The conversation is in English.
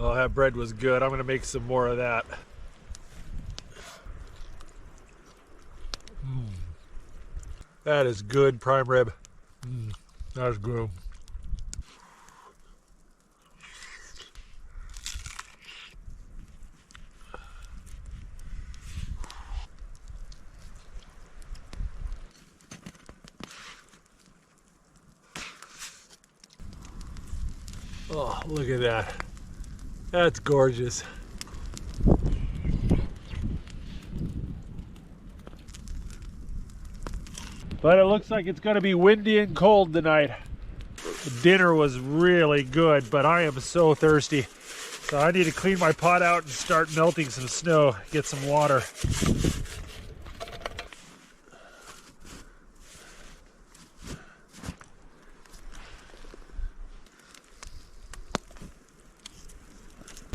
Oh, that bread was good. I'm going to make some more of that. That is good prime rib. That is good. Oh, look at that. That's gorgeous. But it looks like it's going to be windy and cold tonight. The dinner was really good, but I am so thirsty. So I need to clean my pot out and start melting some snow, get some water.